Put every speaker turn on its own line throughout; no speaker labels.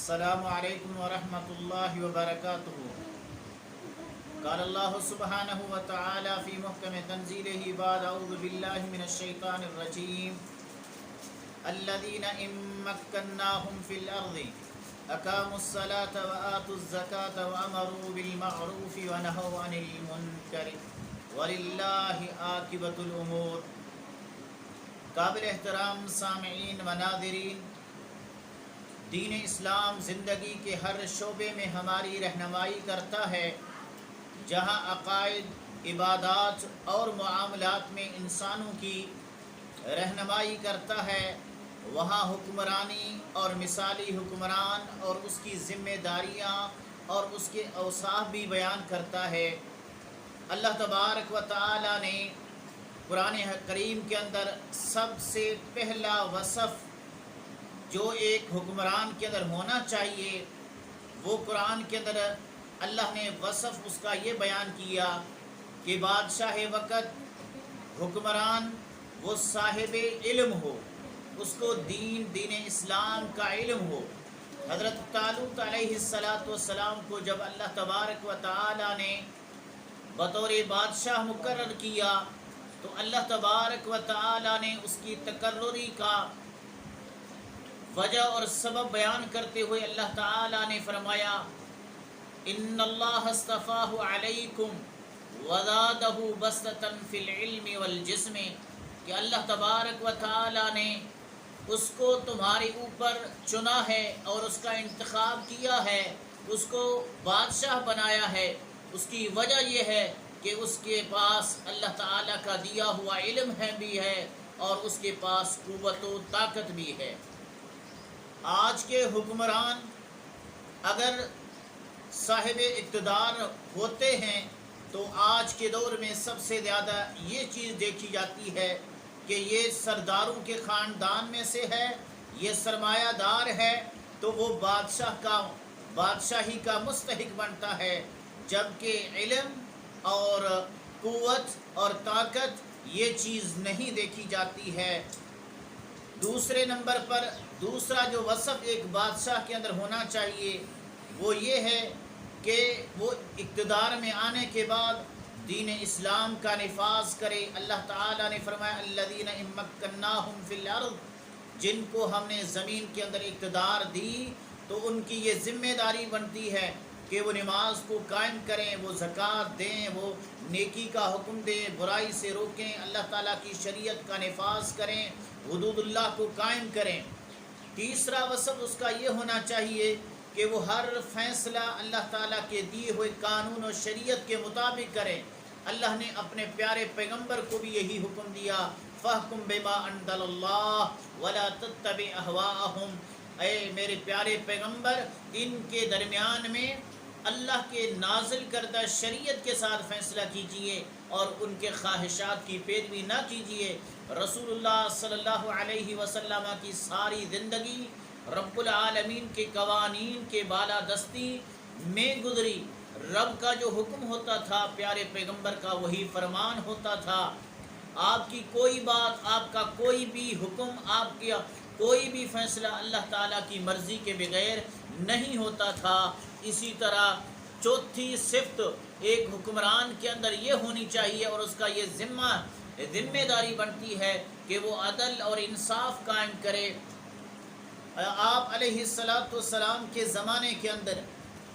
السلام علیکم ورحمۃ اللہ وبرکاتہ۔ قال اللہ سبحانہ وتعالی فی محکم تنزیلہ بعد اعوذ باللہ من الشیطان الرجیم الذین ان مکناہم فی الارض اقاموا الصلاة وآتوا الزکاة وامروا بالمعروف ونہوا عن المنکر وللہ عاقبۃ الامور۔ قابل احترام سامعین و ناظرین، دین اسلام زندگی کے ہر شعبے میں ہماری رہنمائی کرتا ہے۔ جہاں عقائد، عبادات اور معاملات میں انسانوں کی رہنمائی کرتا ہے، وہاں حکمرانی اور مثالی حکمران اور اس کی ذمہ داریاں اور اس کے اوصاف بھی بیان کرتا ہے۔ اللہ تبارک و تعالی نے قرآن کریم کے اندر سب سے پہلا وصف جو ایک حکمران کے اندر ہونا چاہیے، وہ قرآن کے اندر اللہ نے وصف اس کا یہ بیان کیا کہ بادشاہ وقت، حکمران، وہ صاحب علم ہو، اس کو دین اسلام کا علم ہو۔ حضرت طالوت علیہ السلام کو جب اللہ تبارک و تعالی نے بطور بادشاہ مقرر کیا تو اللہ تبارک و تعالی نے اس کی تقرری کا وجہ اور سبب بیان کرتے ہوئے اللہ تعالی نے فرمایا ان اللہ اصطفاہ علیکم وزادہ بسطۃ فی العلم والجسم، کہ اللہ تبارک و تعالی نے اس کو تمہارے اوپر چنا ہے اور اس کا انتخاب کیا ہے، اس کو بادشاہ بنایا ہے۔ اس کی وجہ یہ ہے کہ اس کے پاس اللہ تعالی کا دیا ہوا علم بھی ہے اور اس کے پاس قوت و طاقت بھی ہے۔ آج کے حکمران اگر صاحب اقتدار ہوتے ہیں تو آج کے دور میں سب سے زیادہ یہ چیز دیکھی جاتی ہے کہ یہ سرداروں کے خاندان میں سے ہے، یہ سرمایہ دار ہے، تو وہ بادشاہی کا مستحق بنتا ہے، جبکہ علم اور قوت اور طاقت یہ چیز نہیں دیکھی جاتی ہے۔ دوسرے نمبر پر دوسرا جو وصف ایک بادشاہ کے اندر ہونا چاہیے وہ یہ ہے کہ وہ اقتدار میں آنے کے بعد دین اسلام کا نفاذ کرے۔ اللہ تعالیٰ نے فرمایا الذین ان مکناہم فی الارض، جن کو ہم نے زمین کے اندر اقتدار دی تو ان کی یہ ذمہ داری بنتی ہے کہ وہ نماز کو قائم کریں، وہ زکوٰۃ دیں، وہ نیکی کا حکم دیں، برائی سے روکیں، اللہ تعالیٰ کی شریعت کا نفاذ کریں، حدود اللہ کو قائم کریں۔ تیسرا وصف اس کا یہ ہونا چاہیے کہ وہ ہر فیصلہ اللہ تعالیٰ کے دیے ہوئے قانون و شریعت کے مطابق کریں۔ اللہ نے اپنے پیارے پیغمبر کو بھی یہی حکم دیا فَاحْكُمْ بِمَا أَنزَلَ اللَّهُ وَلَا تَتَّبِعْ أَهْوَاءَهُمْ، اے میرے پیارے پیغمبر ان کے درمیان میں اللہ کے نازل کردہ شریعت کے ساتھ فیصلہ کیجئے اور ان کے خواہشات کی پیروی نہ کیجئے۔ رسول اللہ صلی اللہ علیہ وسلم کی ساری زندگی رب العالمین کے قوانین کے بالادستی میں گزری۔ رب کا جو حکم ہوتا تھا پیارے پیغمبر کا وہی فرمان ہوتا تھا۔ آپ کی کوئی بات، آپ کا کوئی بھی حکم، آپ کا کوئی بھی فیصلہ اللہ تعالیٰ کی مرضی کے بغیر نہیں ہوتا تھا۔ اسی طرح چوتھی صفت ایک حکمران کے اندر یہ ہونی چاہیے اور اس کا یہ ذمہ داری بنتی ہے کہ وہ عدل اور انصاف قائم کرے۔ آپ علیہ السلام کے زمانے کے اندر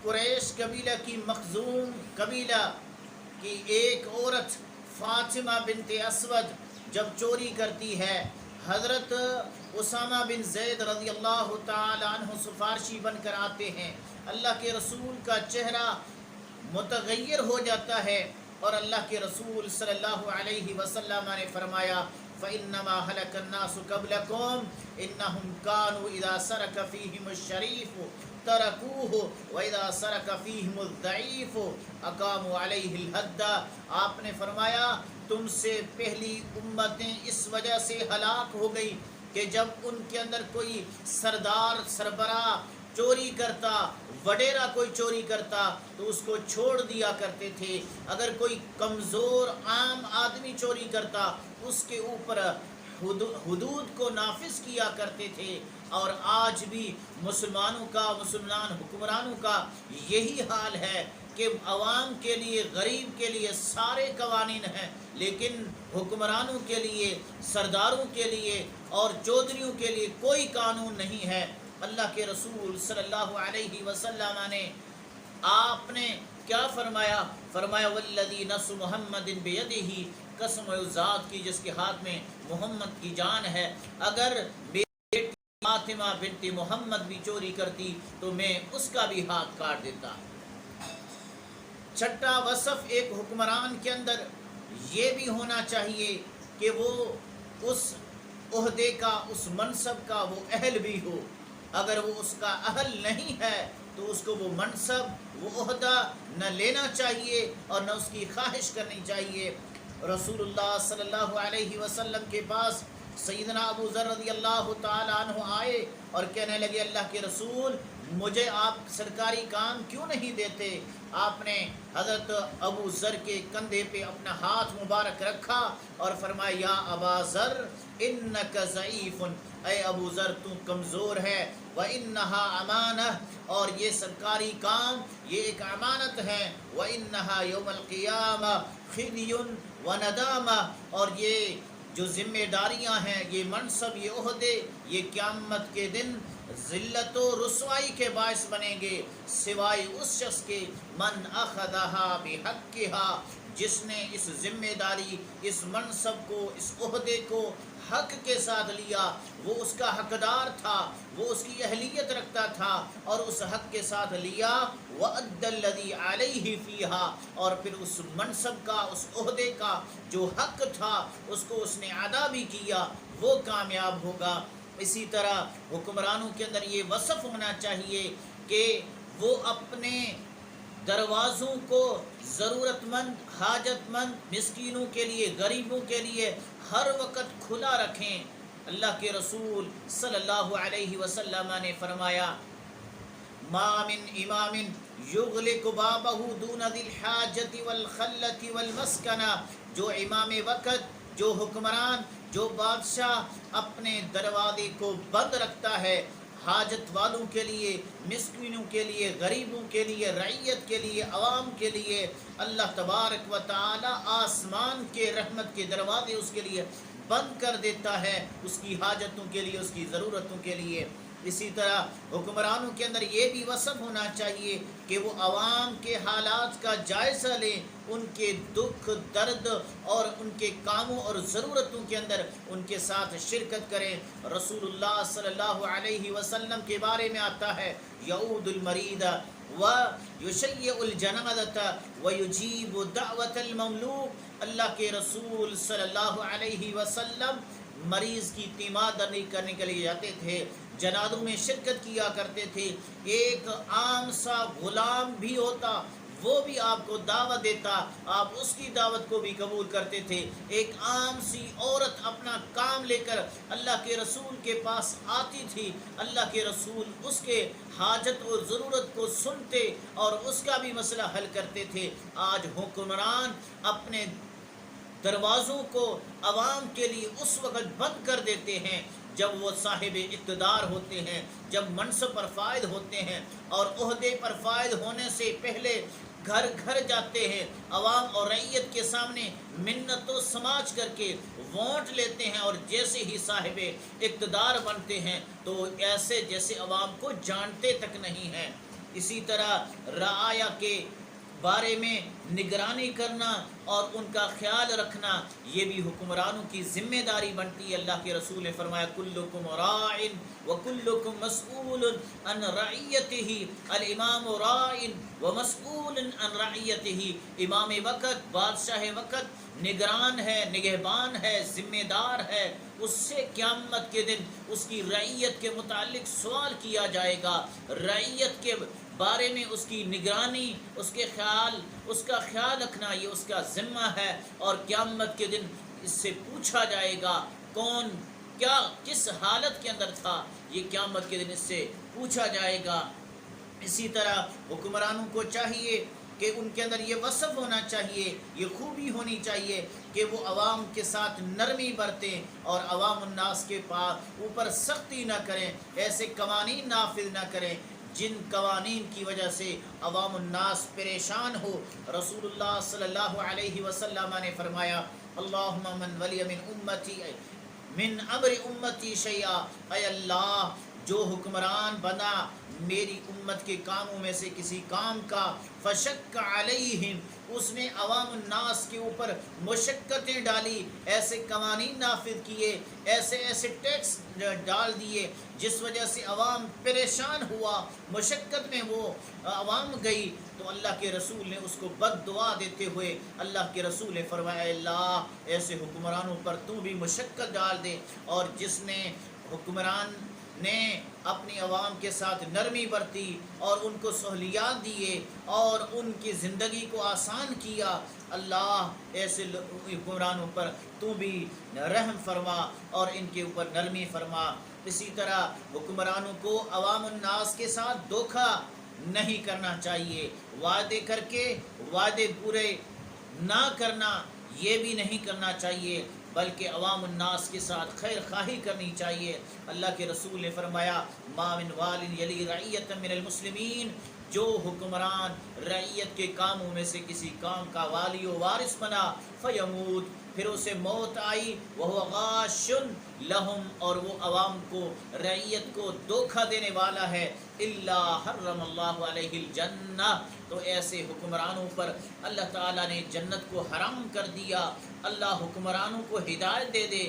قریش قبیلہ کی مخزوم قبیلہ کی ایک عورت فاطمہ بنت اسود جب چوری کرتی ہے، حضرت اسامہ بن زید رضی اللہ تعالی عنہ سفارشی بن کر آتے ہیں، اللہ کے رسول کا چہرہ متغیر ہو جاتا ہے اور اللہ کے رسول صلی اللہ علیہ وسلم نے فرمایا فَإِنَّمَا هَلَكَ النَّاسُ قَبْلَكُمْ إِنَّهُمْ كَانُوا إِذَا سَرَكَ فِيهِمُ الشَّرِيفُ تَرَكُوهُ وَإِذَا سَرَكَ فِيهِمُ الضَّعِيفُ أَقَامُوا عَلَيْهِ الْحَدَّ۔ آپ نے فرمایا تم سے پہلی امتیں اس وجہ سے ہلاک ہو گئی کہ جب ان کے اندر کوئی سردار، سربراہ چوری کرتا، وڈیرا کوئی چوری کرتا تو اس کو چھوڑ دیا کرتے تھے۔ اگر کوئی کمزور عام آدمی چوری کرتا اس کے اوپر حدود کو نافذ کیا کرتے تھے۔ اور آج بھی مسلمان حکمرانوں کا یہی حال ہے کہ عوام کے لیے، غریب کے لیے سارے قوانین ہیں، لیکن حکمرانوں کے لیے، سرداروں کے لیے اور چودھریوں کے لیے کوئی قانون نہیں ہے۔ اللہ کے رسول صلی اللہ علیہ وسلم نے آپ نے کیا فرمایا؟ فرمایا والذی نفس محمد بیدہ، قسم ہے اس ذات کی جس کے ہاتھ میں محمد کی جان ہے، اگر بیٹی فاطمہ بنت محمد بھی چوری کرتی تو میں اس کا بھی ہاتھ کاٹ دیتا۔ چھٹا وصف ایک حکمران کے اندر یہ بھی ہونا چاہیے کہ وہ اس عہدے کا، اس منصب کا وہ اہل بھی ہو۔ اگر وہ اس کا اہل نہیں ہے تو اس کو وہ منصب، وہ عہدہ نہ لینا چاہیے اور نہ اس کی خواہش کرنی چاہیے۔ رسول اللہ صلی اللہ علیہ وسلم کے پاس سیدنا ابو ذر رضی اللہ تعالیٰ عنہ آئے اور کہنے لگے اللہ کے رسول مجھے آپ سرکاری کام کیوں نہیں دیتے؟ آپ نے حضرت ابو ذر کے کندھے پہ اپنا ہاتھ مبارک رکھا اور فرمایا یا ابا ذر انک ضعیف، اے ابو ذر تو کمزور ہے، وانہا امانہ، اور یہ سرکاری کام یہ ایک امانت ہے، وانہا یوم القیامہ خزی وندامہ، اور یہ جو ذمہ داریاں ہیں، یہ منصب، یہ عہدے، یہ قیامت کے دن ذلت و رسوائی کے باعث بنیں گے، سوائے اس شخص کے من اخذہا بحقہا، جس نے اس ذمہ داری، اس منصب کو، اس عہدے کو حق کے ساتھ لیا، وہ اس کا حقدار تھا، وہ اس کی اہلیت رکھتا تھا اور اس حق کے ساتھ لیا، وَأَدَّ الَّذِي عَلَيْهِ فِيهَا، اور پھر اس منصب کا، اس عہدے کا جو حق تھا اس کو اس نے ادا بھی کیا، وہ کامیاب ہوگا۔ اسی طرح حکمرانوں کے اندر یہ وصف ہونا چاہیے کہ وہ اپنے دروازوں کو ضرورت مند، حاجت مند، مسکینوں کے لیے، غریبوں کے لیے ہر وقت کھلا رکھیں۔ اللہ کے رسول صلی اللہ علیہ وسلم نے فرمایا ما من امام یغلق بابہ دون ذی الحاجت والخلۃ والمسکنہ، جو امام وقت، جو حکمران، جو بادشاہ اپنے دروازے کو بند رکھتا ہے حاجت والوں کے لیے، مسکینوں کے لیے، غریبوں کے لیے، رعیت کے لیے، عوام کے لیے، اللہ تبارک و تعالی آسمان کے رحمت کے دروازے اس کے لیے بند کر دیتا ہے، اس کی حاجتوں کے لیے، اس کی ضرورتوں کے لیے۔ اسی طرح حکمرانوں کے اندر یہ بھی وصف ہونا چاہیے کہ وہ عوام کے حالات کا جائزہ لیں، ان کے دکھ درد اور ان کے کاموں اور ضرورتوں کے اندر ان کے ساتھ شرکت کریں۔ رسول اللہ صلی اللہ علیہ وسلم کے بارے میں آتا ہے یعود المریض ویشیع الجنازۃ ویجیب دعوت المملوک، اللہ کے رسول صلی اللہ علیہ وسلم مریض کی تیمارداری کرنے کے لیے جاتے تھے، جنازوں میں شرکت کیا کرتے تھے۔ ایک عام سا غلام بھی ہوتا وہ بھی آپ کو دعوت دیتا، آپ اس کی دعوت کو بھی قبول کرتے تھے۔ ایک عام سی عورت اپنا کام لے کر اللہ کے رسول کے پاس آتی تھی، اللہ کے رسول اس کے حاجت اور ضرورت کو سنتے اور اس کا بھی مسئلہ حل کرتے تھے۔ آج حکمران اپنے دروازوں کو عوام کے لیے اس وقت بند کر دیتے ہیں جب وہ صاحب اقتدار ہوتے ہیں، جب منصب پر فائد ہوتے ہیں، اور عہدے پر فائد ہونے سے پہلے گھر گھر جاتے ہیں، عوام اور رعیت کے سامنے منت و سماج کر کے ووٹ لیتے ہیں، اور جیسے ہی صاحب اقتدار بنتے ہیں تو ایسے جیسے عوام کو جانتے تک نہیں ہیں۔ اسی طرح رعایا کے بارے میں نگرانی کرنا اور ان کا خیال رکھنا یہ بھی حکمرانوں کی ذمہ داری بنتی ہے۔ اللہ کے رسول نے فرمایا کلکم راع وکلکم مسئول عن رعیتہ، الامام راع ومسئول عن رعیتہ، امام وقت، بادشاہ وقت نگران ہے، نگہبان ہے، ذمہ دار ہے، اس سے قیامت کے دن اس کی رعیت کے متعلق سوال کیا جائے گا۔ رعیت کے بارے میں اس کی نگرانی، اس کا خیال رکھنا یہ اس کا ذمہ ہے، اور قیامت کے دن اس سے پوچھا جائے گا کون کیا کس حالت کے اندر تھا، یہ قیامت کے دن اس سے پوچھا جائے گا۔ اسی طرح حکمرانوں کو چاہیے کہ ان کے اندر یہ وصف ہونا چاہیے، یہ خوبی ہونی چاہیے کہ وہ عوام کے ساتھ نرمی برتیں اور عوام الناس کے اوپر سختی نہ کریں، ایسے قوانین نافذ نہ کریں جن قوانین کی وجہ سے عوام الناس پریشان ہو۔ رسول اللہ صلی اللہ علیہ وسلم نے فرمایا اللہم من ولی من امر امتی شیئا، اے اللہ جو حکمران بنا میری امت کے کاموں میں سے کسی کام کا، فشق علیہم، اس نے عوام الناس کے اوپر مشقتیں ڈالی، ایسے قوانین نافذ کیے، ایسے ٹیکس ڈال دیے جس وجہ سے عوام پریشان ہوا، مشقت میں وہ عوام گئی، تو اللہ کے رسول نے اس کو بد دعا دیتے ہوئے اللہ کے رسول نے فرمایا اللہ ایسے حکمرانوں پر تو بھی مشقت ڈال دے، اور جس نے حکمران نے اپنی عوام کے ساتھ نرمی برتی اور ان کو سہولیات دیے اور ان کی زندگی کو آسان کیا، اللہ ایسے حکمرانوں پر تو بھی رحم فرما اور ان کے اوپر نرمی فرما۔ اسی طرح حکمرانوں کو عوام الناس کے ساتھ دھوکہ نہیں کرنا چاہیے، وعدے کر کے وعدے پورے نہ کرنا یہ بھی نہیں کرنا چاہیے، بلکہ عوام الناس کے ساتھ خیر خواہی کرنی چاہیے۔ اللہ کے رسول نے فرمایا ما من وال یلی رعیت من المسلمین، جو حکمران رعیت کے کاموں میں سے کسی کام کا والی و وارث بنا فیموت، پھر اسے موت آئی، وہو غاش لہم، اور وہ عوام کو رعیت کو دھوکہ دینے والا ہے، الا حرم اللہ علیہ الجنہ، تو ایسے حکمرانوں پر اللہ تعالیٰ نے جنت کو حرام کر دیا۔ اللہ حکمرانوں کو ہدایت دے دے۔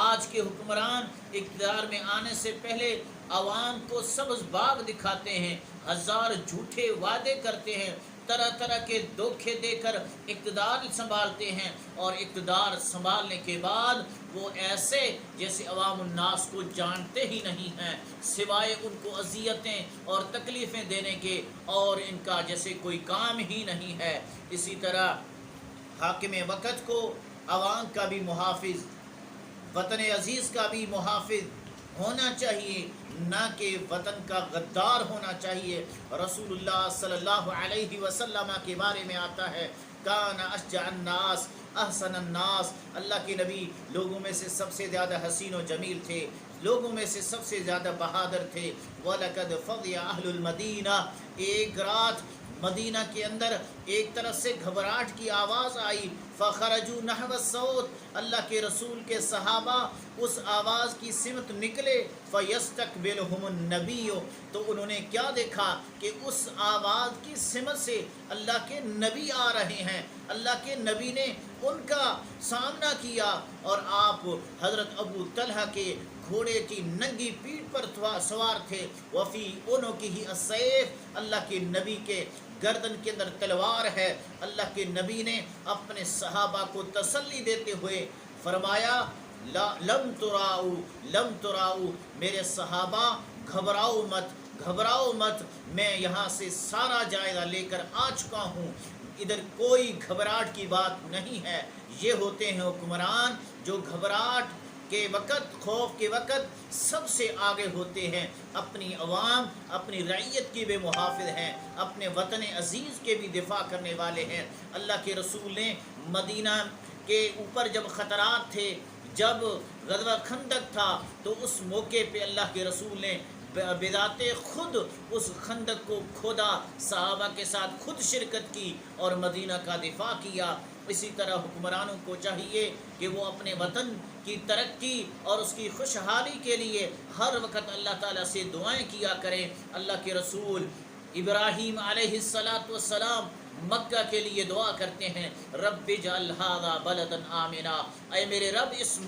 آج کے حکمران اقتدار میں آنے سے پہلے عوام کو سبز باغ دکھاتے ہیں، ہزار جھوٹے وعدے کرتے ہیں، طرح طرح کے دھوکے دے کر اقتدار سنبھالتے ہیں، اور اقتدار سنبھالنے کے بعد وہ ایسے جیسے عوام الناس کو جانتے ہی نہیں ہیں، سوائے ان کو اذیتیں اور تکلیفیں دینے کے، اور ان کا جیسے کوئی کام ہی نہیں ہے۔ اسی طرح حاکم وقت کو عوام کا بھی محافظ، وطن عزیز کا بھی محافظ ہونا چاہیے، نہ کہ وطن کا غدار ہونا چاہیے۔ رسول اللہ صلی اللہ علیہ وسلم کے بارے میں آتا ہے کان اشجع الناس احسن الناس، اللہ کے نبی لوگوں میں سے سب سے زیادہ حسین و جمیل تھے، لوگوں میں سے سب سے زیادہ بہادر تھے۔ وَلَقَدْ فَضِيَ أَهْلُ الْمَدِينَةِ، ایک رات مدینہ کے اندر ایک طرف سے گھبراہٹ کی آواز آئی، فخرجوا نحو الصوت، اللہ کے رسول کے صحابہ اس آواز کی سمت نکلے، فیستقبلہم النبی، تو انہوں نے کیا دیکھا کہ اس آواز کی سمت سے اللہ کے نبی آ رہے ہیں، اللہ کے نبی نے ان کا سامنا کیا، اور آپ حضرت ابو طلحہ کے گھوڑے کی ننگی پیٹھ پر سوار تھے، وفی عنقہ السیف، اللہ کے نبی کے گردن کے اندر تلوار ہے۔ اللہ کے نبی نے اپنے صحابہ کو تسلی دیتے ہوئے فرمایا لم تراؤ، میرے صحابہ گھبراؤ مت، میں یہاں سے سارا جائزہ لے کر آ چکا ہوں، ادھر کوئی گھبراہٹ کی بات نہیں ہے۔ یہ ہوتے ہیں حکمران جو گھبراہٹ کے وقت، خوف کے وقت سب سے آگے ہوتے ہیں، اپنی عوام، اپنی رعیت کی بھی محافظ ہیں، اپنے وطن عزیز کے بھی دفاع کرنے والے ہیں۔ اللہ کے رسول نے مدینہ کے اوپر جب خطرات تھے، جب غزوہ خندق تھا، تو اس موقع پہ اللہ کے رسول نے بذات خود اس خندق کو کھودا، صحابہ کے ساتھ خود شرکت کی اور مدینہ کا دفاع کیا۔ اسی طرح حکمرانوں کو چاہیے کہ وہ اپنے وطن کی ترقی اور اس کی خوشحالی کے لیے ہر وقت اللہ تعالیٰ سے دعائیں کیا کریں۔ اللہ کے رسول ابراہیم علیہ السلام مکہ کے لیے دعا کرتے ہیں رب اجعل ھذا بلدا آمنا، اے میرے رب اس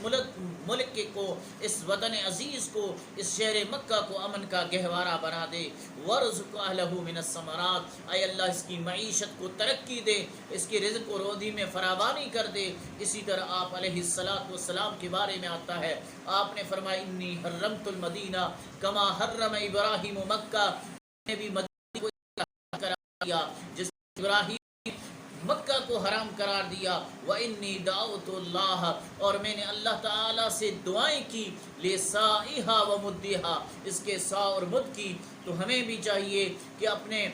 ملک کو، اس وطن عزیز کو، اس شہر مکہ کو امن کا گہوارہ بنا دے، وارزق اہلہ من الثمرات، اے اللہ اس کی معیشت کو ترقی دے، اس کی رزق و روزی میں فراوانی کر دے۔ اسی طرح آپ علیہ السلام کے بارے میں آتا ہے، آپ نے فرمایا انی حرمت المدینہ کما حرم ابراہیم مکہ، نے بھی مدینہ کو قرار دیا جس ابراہیم مکہ کو حرام قرار دیا۔ وَإِنِّي دَعَوْتُ اللَّهَ، اور میں نے اللہ تعالیٰ سے دعائیں کی، لِسَائِهَا وَمُدِّهَا، اس کے سا اور مد کی۔ تو ہمیں بھی چاہیے کہ اپنے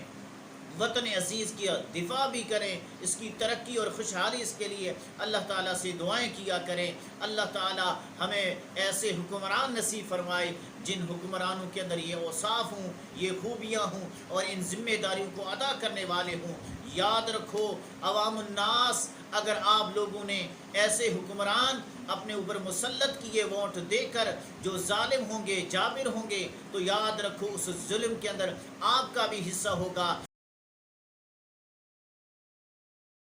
وطن عزیز کی دفاع بھی کریں، اس کی ترقی اور خوشحالی اس کے لیے اللہ تعالیٰ سے دعائیں کیا کریں۔ اللہ تعالیٰ ہمیں ایسے حکمران نصیب فرمائے جن حکمرانوں کے اندر یہ اوصاف ہوں، یہ خوبیاں ہوں اور ان ذمہ داریوں کو ادا کرنے والے ہوں۔ یاد رکھو عوام الناس، اگر آپ لوگوں نے ایسے حکمران اپنے اوپر مسلط کیے ووٹ دے کر جو ظالم ہوں گے، جابر ہوں گے، تو یاد رکھو اس ظلم کے اندر آپ کا بھی حصہ ہوگا۔